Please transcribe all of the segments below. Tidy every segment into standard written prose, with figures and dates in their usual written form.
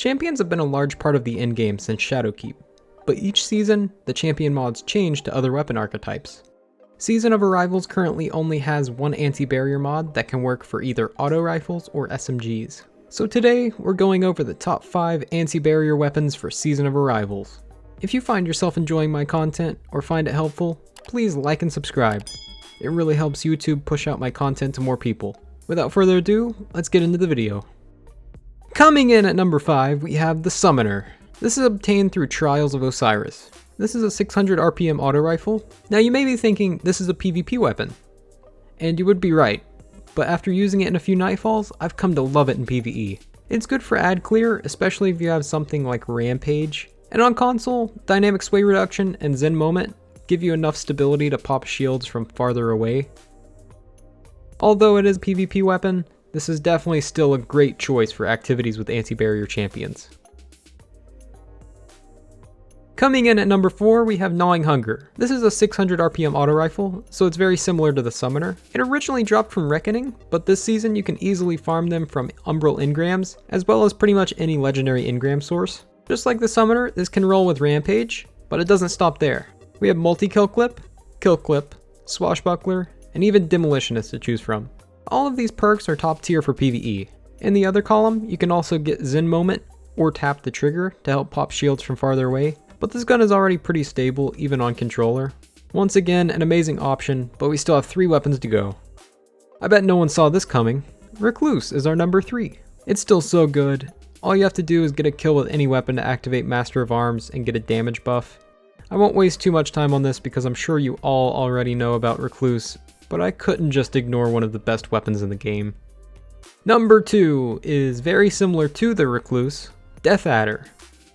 Champions have been a large part of the endgame since Shadowkeep, but each season, the champion mods change to other weapon archetypes. Season of Arrivals currently only has one anti-barrier mod that can work for either auto rifles or SMGs. So today, we're going over the top 5 anti-barrier weapons for Season of Arrivals. If you find yourself enjoying my content or find it helpful, please like and subscribe. It really helps YouTube push out my content to more people. Without further ado, let's get into the video. Coming in at number 5, we have the Summoner. This is obtained through Trials of Osiris. This is a 600 RPM auto rifle. Now you may be thinking this is a PvP weapon. And you would be right, but after using it in a few nightfalls, I've come to love it in PvE. It's good for ad clear, especially if you have something like Rampage. And on console, Dynamic Sway Reduction and Zen Moment give you enough stability to pop shields from farther away. Although it is a PvP weapon, this is definitely still a great choice for activities with anti-barrier champions. Coming in at number 4, we have Gnawing Hunger. This is a 600 RPM auto rifle, so it's very similar to the Summoner. It originally dropped from Reckoning, but this season you can easily farm them from Umbral Engrams, as well as pretty much any legendary engram source. Just like the Summoner, this can roll with Rampage, but it doesn't stop there. We have Multi-Kill Clip, Kill Clip, Swashbuckler, and even Demolitionist to choose from. All of these perks are top tier for PvE. In the other column, you can also get Zen Moment or tap the trigger to help pop shields from farther away, but this gun is already pretty stable even on controller. Once again, an amazing option, but we still have 3 weapons to go. I bet no one saw this coming. Recluse is our number 3. It's still so good. All you have to do is get a kill with any weapon to activate Master of Arms and get a damage buff. I won't waste too much time on this because I'm sure you all already know about Recluse, but I couldn't just ignore one of the best weapons in the game. Number 2 is very similar to the Recluse, Death Adder.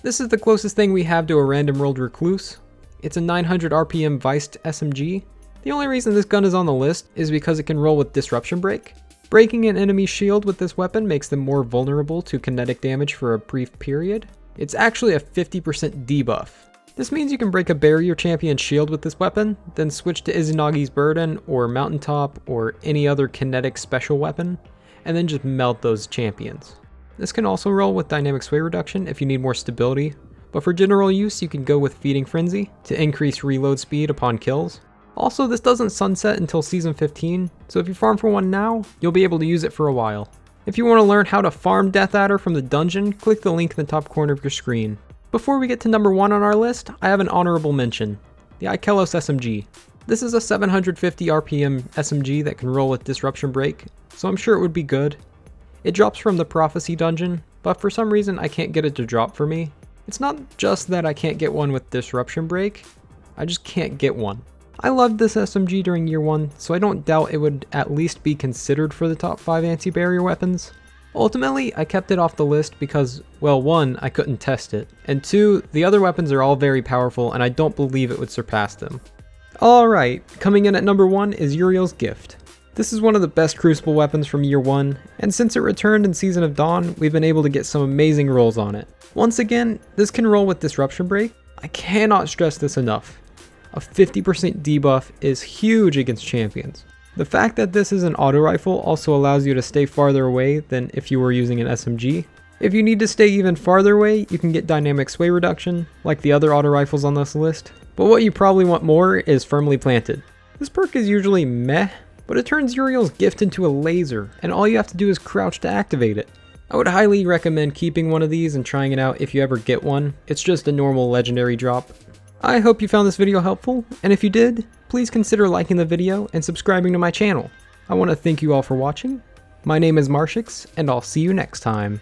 This is the closest thing we have to a random rolled Recluse. It's a 900 RPM Viced SMG. The only reason this gun is on the list is because it can roll with Disruption Break. Breaking an enemy's shield with this weapon makes them more vulnerable to kinetic damage for a brief period. It's actually a 50% debuff. This means you can break a barrier champion's shield with this weapon, then switch to Izunagi's Burden or Mountaintop or any other kinetic special weapon, and then just melt those champions. This can also roll with Dynamic Sway Reduction if you need more stability, but for general use you can go with Feeding Frenzy to increase reload speed upon kills. Also, this doesn't sunset until Season 15, so if you farm for one now, you'll be able to use it for a while. If you want to learn how to farm Death Adder from the dungeon, click the link in the top corner of your screen. Before we get to number 1 on our list, I have an honorable mention, the Ikelos SMG. This is a 750 RPM SMG that can roll with Disruption Break, so I'm sure it would be good. It drops from the Prophecy dungeon, but for some reason I can't get it to drop for me. It's not just that I can't get one with Disruption Break, I just can't get one. I loved this SMG during year 1, so I don't doubt it would at least be considered for the top 5 anti-barrier weapons. Ultimately, I kept it off the list because, well, 1, I couldn't test it, and 2, the other weapons are all very powerful and I don't believe it would surpass them. Alright, coming in at number 1 is Uriels Gift. This is one of the best Crucible weapons from year 1, and since it returned in Season of Dawn, we've been able to get some amazing rolls on it. Once again, this can roll with Disruption Break. I cannot stress this enough. A 50% debuff is huge against champions. The fact that this is an auto rifle also allows you to stay farther away than if you were using an SMG. If you need to stay even farther away, you can get Dynamic Sway Reduction, like the other auto rifles on this list. But what you probably want more is Firmly Planted. This perk is usually meh, but it turns Uriel's Gift into a laser, and all you have to do is crouch to activate it. I would highly recommend keeping one of these and trying it out if you ever get one. It's just a normal legendary drop. I hope you found this video helpful, and if you did, please consider liking the video and subscribing to my channel. I want to thank you all for watching. My name is Marshix, and I'll see you next time.